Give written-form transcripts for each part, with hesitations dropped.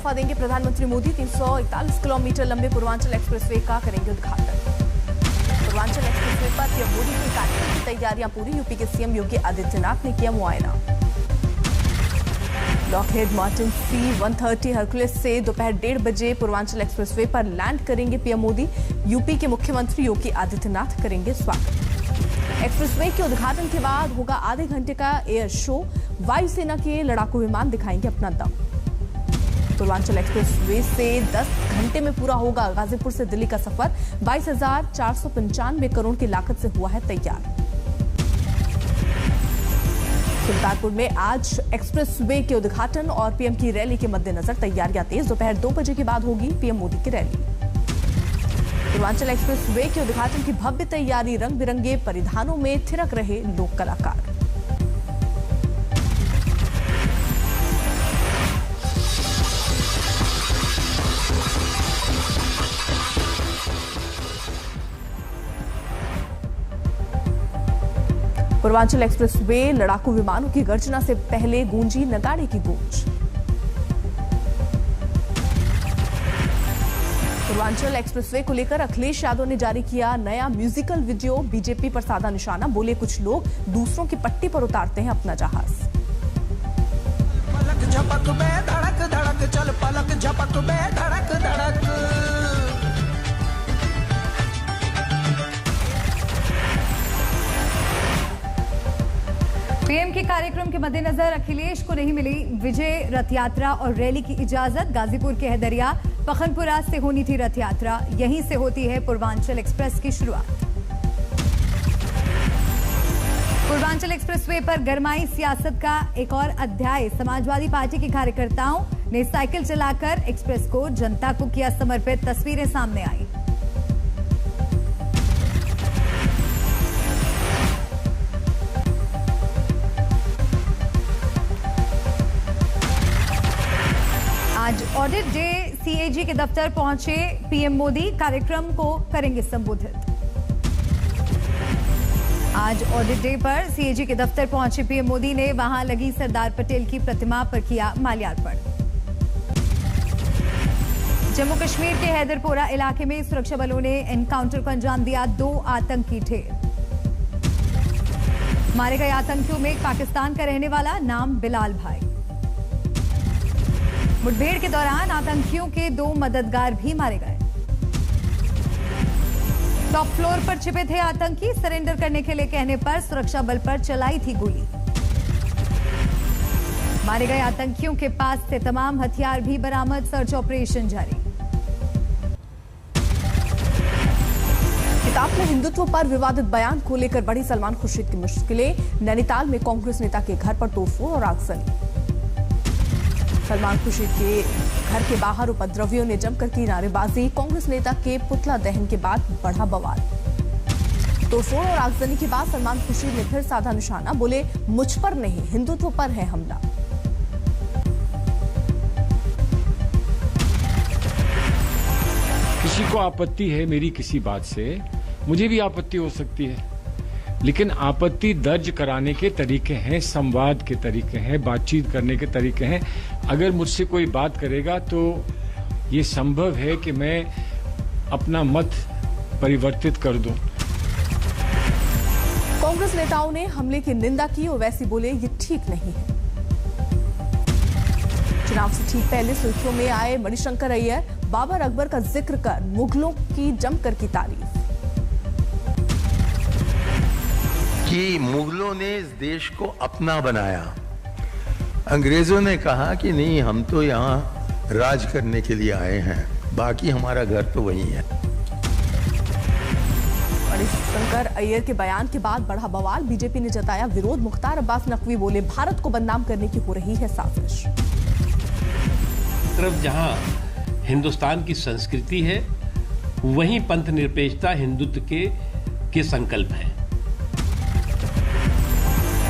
तोहफा देंगे प्रधानमंत्री मोदी। 341 किलोमीटर लंबे पूर्वांचल एक्सप्रेसवे का करेंगे उद्घाटन। पूर्वांचल एक्सप्रेसवे पर पीएम मोदी के कार्यक्रम की तैयारियां पूरी। यूपी के सीएम योगी आदित्यनाथ ने किया मुआयना। लॉकहीड मार्टिन C-130 हरकुलिस से दोपहर 1:30 बजे पूर्वांचल एक्सप्रेसवे पर लैंड करेंगे पीएम मोदी। यूपी के मुख्यमंत्री योगी आदित्यनाथ करेंगे स्वागत। एक्सप्रेसवे के उद्घाटन के बाद होगा आधे घंटे का एयर शो। वायुसेना के लड़ाकू विमान दिखाएंगे अपना दम। पूर्वांचल एक्सप्रेसवे से 10 घंटे में पूरा होगा गाजीपुर से दिल्ली का सफर। 22,495 करोड़ की लागत से हुआ है तैयार। सुल्तानपुर में आज एक्सप्रेसवे के उद्घाटन और पीएम की रैली के मद्देनजर तैयारियां तेज। दोपहर 2 बजे के बाद होगी पीएम मोदी की रैली। पूर्वांचल एक्सप्रेसवे के उद्घाटन की भव्य तैयारी। रंग बिरंगे परिधानों में थिरक रहे लोक कलाकार। पूर्वांचल एक्सप्रेसवे लड़ाकू विमानों की गर्जना से पहले गूंजी नगाड़े की गूंज। पूर्वांचल एक्सप्रेसवे को लेकर अखिलेश यादव ने जारी किया नया म्यूजिकल वीडियो। बीजेपी पर साधा निशाना। बोले कुछ लोग दूसरों की पट्टी पर उतारते हैं अपना जहाज। पलक झपक में धड़क धड़क चल, पलक झपक में धड़क धड़क। पीएम के कार्यक्रम के मद्देनजर अखिलेश को नहीं मिली विजय रथ यात्रा और रैली की इजाजत। गाजीपुर के हैदरिया पखनपुरा से होनी थी रथ यात्रा। यहीं से होती है पूर्वांचल एक्सप्रेस की शुरुआत। पूर्वांचल एक्सप्रेसवे पर गरमाई सियासत का एक और अध्याय। समाजवादी पार्टी के कार्यकर्ताओं ने साइकिल चलाकर एक्सप्रेस को जनता को किया समर्पित। तस्वीरें सामने आई। आज ऑडिट डे सीएजी के दफ्तर पहुंचे पीएम मोदी। कार्यक्रम को करेंगे संबोधित। आज ऑडिट डे पर सीएजी के दफ्तर पहुंचे पीएम मोदी ने वहां लगी सरदार पटेल की प्रतिमा पर किया माल्यार्पण। जम्मू कश्मीर के हैदरपोरा इलाके में सुरक्षा बलों ने एनकाउंटर को अंजाम दिया। 2 आतंकी ढेर। मारे गए आतंकियों में पाकिस्तान का रहने वाला, नाम बिलाल भाई। मुठभेड़ के दौरान आतंकियों के 2 मददगार भी मारे गए। टॉप फ्लोर पर छिपे थे आतंकी। सरेंडर करने के लिए कहने पर सुरक्षा बल पर चलाई थी गोली। मारे गए आतंकियों के पास से तमाम हथियार भी बरामद। सर्च ऑपरेशन जारी। किताब में हिंदुत्व पर विवादित बयान को लेकर बढ़ी सलमान खुर्शीद की मुश्किलें। नैनीताल में कांग्रेस नेता के घर पर तोड़फोड़ और आगजनी। सलमान खुर्शीद के घर के बाहर उपद्रवियों ने जमकर की नारेबाजी। कांग्रेस नेता के पुतला दहन के बाद बढ़ा बवाल। तोड़फोड़ और आगजनी के बाद सलमान खुर्शीद ने फिर साधा निशाना। बोले मुझ पर नहीं, हिंदुत्व पर है हमला। किसी को आपत्ति है मेरी किसी बात से, मुझे भी आपत्ति हो सकती है, लेकिन आपत्ति दर्ज कराने के तरीके हैं, संवाद के तरीके हैं, बातचीत करने के तरीके हैं। अगर मुझसे कोई बात करेगा तो ये संभव है कि मैं अपना मत परिवर्तित कर दूं। कांग्रेस नेताओं ने हमले की निंदा की। ओवैसी बोले ये ठीक नहीं है। चुनाव से ठीक पहले सुर्खियों में आए मणिशंकर अय्यर। बाबर अकबर का जिक्र कर मुगलों की जमकर की तारीफ। कि मुगलों ने इस देश को अपना बनाया। अंग्रेजों ने कहा कि नहीं, हम तो यहाँ राज करने के लिए आए हैं, बाकी हमारा घर तो वही है। मणिशंकर अय्यर के बयान के बाद बढ़ा बवाल। बीजेपी ने जताया विरोध। मुख्तार अब्बास नकवी बोले भारत को बदनाम करने की हो रही है साजिश। तरफ जहां हिंदुस्तान की संस्कृति है, वहीं पंथ निरपेक्षता हिंदुत्व के संकल्प है।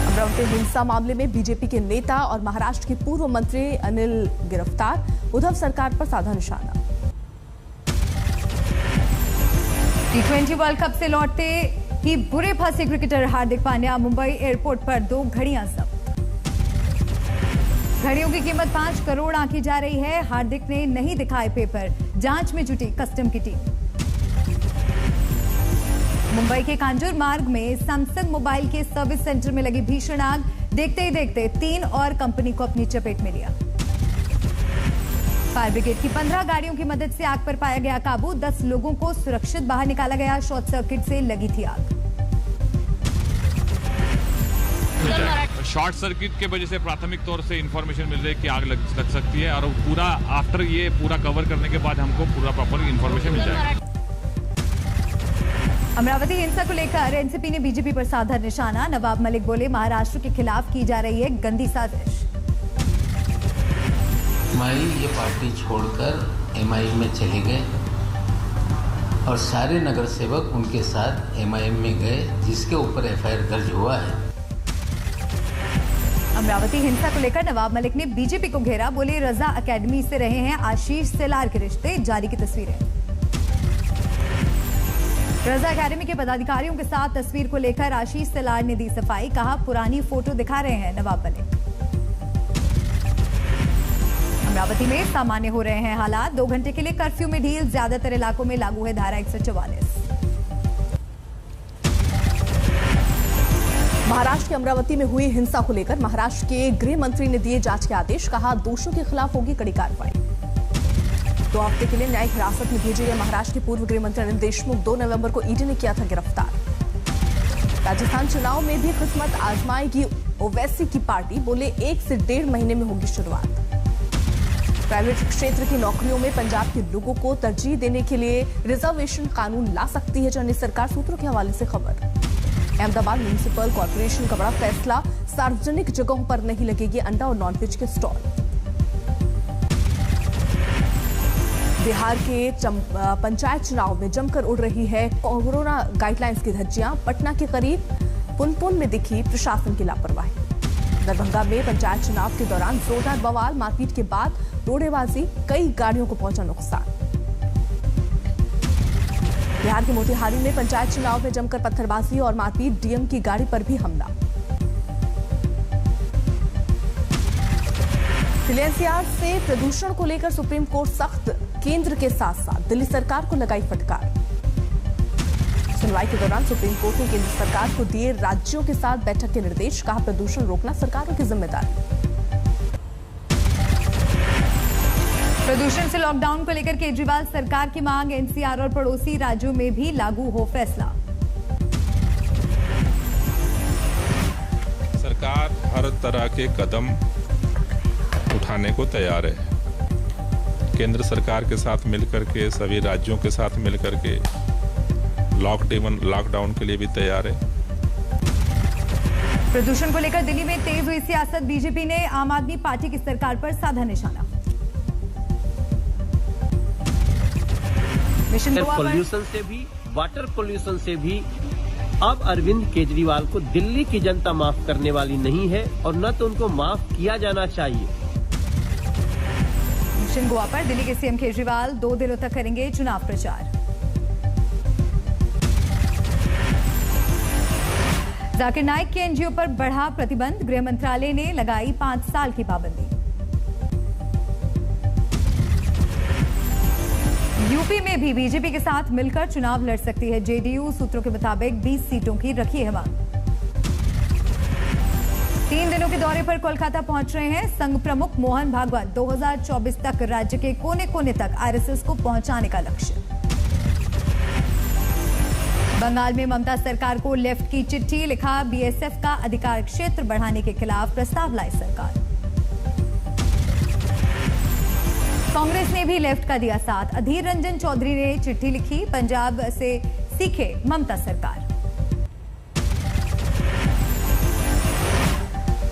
अमरावती हिंसा मामले में बीजेपी के नेता और महाराष्ट्र के पूर्व मंत्री अनिल गिरफ्तार। उद्धव सरकार पर साधा निशाना। T20 वर्ल्ड कप से लौटते ही बुरे फंसे क्रिकेटर हार्दिक पांड्या। मुंबई एयरपोर्ट पर 2 घड़ियां जब्त। घड़ियों की कीमत 5 करोड़ आंकी जा रही है। हार्दिक ने नहीं दिखाए पेपर, जांच में जुटी कस्टम की टीम। मुंबई के कांजूर मार्ग में सैमसंग मोबाइल के सर्विस सेंटर में लगी भीषण आग, देखते ही देखते 3 और कंपनी को अपनी चपेट में लिया। फायर ब्रिगेड की 15 गाड़ियों की मदद से आग पर पाया गया काबू, 10 लोगों को सुरक्षित बाहर निकाला गया। शॉर्ट सर्किट से लगी थी आग। शॉर्ट सर्किट के वजह से प्राथमिक तौर से इंफॉर्मेशन मिल रही है कि आग लग सकती है, और पूरा आफ्टर ये पूरा कवर करने के बाद हमको पूरा प्रॉपर इंफॉर्मेशन मिल जाएगा। अमरावती हिंसा को लेकर एनसीपी ने बीजेपी पर साधा निशाना। नवाब मलिक बोले, महाराष्ट्र के खिलाफ की जा रही है गंदी साजिश। एमआई ये पार्टी छोड़कर एमआई में चले गए और सारे नगर सेवक उनके साथ एमआईएम में गए, जिसके ऊपर एफआईआर दर्ज हुआ है। अमरावती हिंसा को लेकर नवाब मलिक ने बीजेपी को घेरा, बोले रजा एकेडमी से रहे हैं आशीष सेलार के रिश्ते। जारी की तस्वीरें। रजा एकेडमी के पदाधिकारियों के साथ तस्वीर को लेकर आशीष सेलार ने दी सफाई, कहा पुरानी फोटो दिखा रहे हैं नवाब मलिक। अमरावती में सामान्य हो रहे हैं हालात, 2 घंटे के लिए कर्फ्यू में ढील, ज्यादातर इलाकों में लागू है धारा 144। महाराष्ट्र के अमरावती में हुई हिंसा को लेकर महाराष्ट्र के गृह मंत्री ने दिए जांच के आदेश, कहा दोषियों के खिलाफ होगी कड़ी कार्रवाई। 2 हफ्ते के लिए न्यायिक हिरासत में भेजे गए महाराष्ट्र के पूर्व गृह मंत्री अनिल देशमुख 2 नवंबर को ईडी ने किया था गिरफ्तार। राजस्थान चुनाव में भी किस्मत आजमाएगी ओवैसी की पार्टी, बोले 1 से 1.5 महीने में होगी शुरुआत। प्राइवेट क्षेत्र की नौकरियों में पंजाब के लोगों को तरजीह देने के लिए रिजर्वेशन कानून ला सकती है जानिए सरकार, सूत्रों के हवाले से खबर। अहमदाबाद म्युनिसिपल कॉर्पोरेशन का बड़ा फैसला, सार्वजनिक जगहों पर नहीं लगेगी अंडा और नॉनवेज के स्टॉल। बिहार के पंचायत चुनाव में जमकर उड़ रही है कोरोना गाइडलाइंस की धज्जियां, पटना के करीब पुनपुन में दिखी प्रशासन की लापरवाही। दरभंगा में पंचायत चुनाव के दौरान जोरदार बवाल, मारपीट के बाद रोड़ेबाजी, कई गाड़ियों को पहुंचा नुकसान। बिहार के मोतिहारी में पंचायत चुनाव में जमकर पत्थरबाजी और मारपीट, डीएम की गाड़ी पर भी हमला। दिल्ली एनसीआर से प्रदूषण को लेकर सुप्रीम कोर्ट सख्त, केंद्र के साथ साथ दिल्ली सरकार को लगाई फटकार। सुनवाई के दौरान सुप्रीम कोर्ट ने केंद्र सरकार को दिए राज्यों के साथ बैठक के निर्देश, कहा प्रदूषण रोकना सरकारों की जिम्मेदारी। प्रदूषण से लॉकडाउन को लेकर केजरीवाल सरकार की मांग, एनसीआर और पड़ोसी राज्यों में भी लागू हो फैसला। सरकार हर तरह के कदम उठाने को तैयार है। केंद्र सरकार के साथ मिलकर के, सभी राज्यों के साथ मिलकर के लॉकडाउन के लिए भी तैयार है। प्रदूषण को लेकर दिल्ली में तेज हुई सियासत, बीजेपी ने आम आदमी पार्टी की सरकार पर साधा निशाना। मिशन पोल्यूशन से भी, वाटर पोल्यूशन से भी अब अरविंद केजरीवाल को दिल्ली की जनता माफ करने वाली नहीं है और न तो उनको माफ किया जाना चाहिए। मिशन गोवा पर दिल्ली के सीएम केजरीवाल 2 दिनों तक करेंगे चुनाव प्रचार। जाकिर नाइक के एनजीओ पर बढ़ा प्रतिबंध, गृह मंत्रालय ने लगाई 5 साल की पाबंदी। यूपी में भी बीजेपी के साथ मिलकर चुनाव लड़ सकती है जेडीयू, सूत्रों के मुताबिक 20 सीटों की रखी है मांग। 3 दिनों के दौरे पर कोलकाता पहुंच रहे हैं संघ प्रमुख मोहन भागवत। 2024 तक राज्य के कोने कोने तक आरएसएस को पहुंचाने का लक्ष्य। बंगाल में ममता सरकार को लेफ्ट की चिट्ठी, लिखा बीएसएफ का अधिकार क्षेत्र बढ़ाने के खिलाफ प्रस्ताव लाई सरकार। कांग्रेस ने भी लेफ्ट का दिया साथ, अधीर रंजन चौधरी ने चिट्ठी लिखी, पंजाब से सीखे ममता सरकार।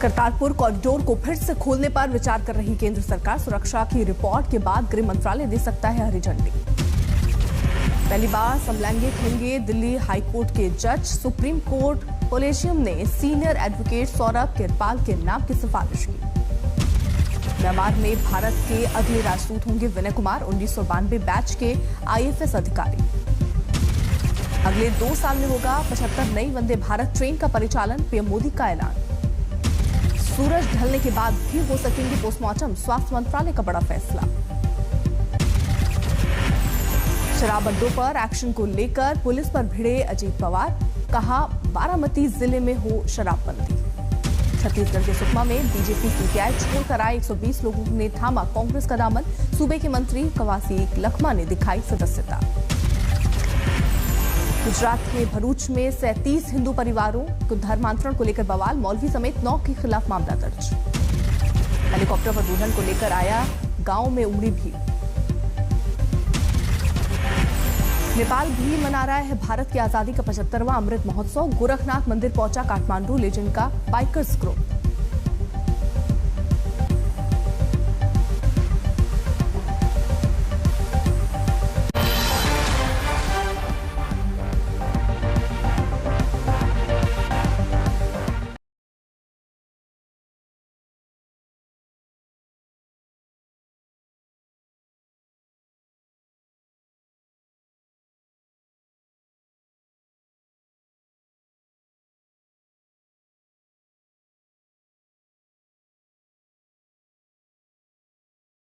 करतारपुर कॉरिडोर को फिर से खोलने पर विचार कर रही केंद्र सरकार, सुरक्षा की रिपोर्ट के बाद गृह मंत्रालय दे सकता है हरी झंडी। पहली बार समलैंगिक होंगे दिल्ली हाईकोर्ट के जज, सुप्रीम कोर्ट कोलेजियम ने सीनियर एडवोकेट सौरभ किरपाल के नाम की सिफारिश की। म्यांमार में भारत के अगले राजदूत होंगे विनय कुमार, 1992 बैच के आईएफएस अधिकारी। अगले 2 साल में होगा 75 नई वंदे भारत ट्रेन का परिचालन, पीएम मोदी का ऐलान। सूरज ढलने के बाद भी हो सकेंगे पोस्टमार्टम, स्वास्थ्य मंत्रालय का बड़ा फैसला। शराब अड्डों पर एक्शन को लेकर पुलिस पर भिड़े अजीत पवार, कहा बारामती जिले में हो शराबबंदी। छत्तीसगढ़ के सुकमा में बीजेपी सीपीआई छोड़कर आए 120 लोगों ने थामा कांग्रेस का दामन, सूबे के मंत्री कवासी लखमा ने दिखाई सदस्यता। गुजरात के भरूच में 37 हिंदू परिवारों को धर्मांतरण को लेकर बवाल, मौलवी समेत 9 के खिलाफ मामला दर्ज। हेलीकॉप्टर पर दुल्हन को लेकर आया गांव में उमड़ी भीड़। नेपाल भी मना रहा है भारत की आजादी का 75वां अमृत महोत्सव, गोरखनाथ मंदिर पहुंचा काठमांडू लेजेंड का बाइकर्स ग्रुप।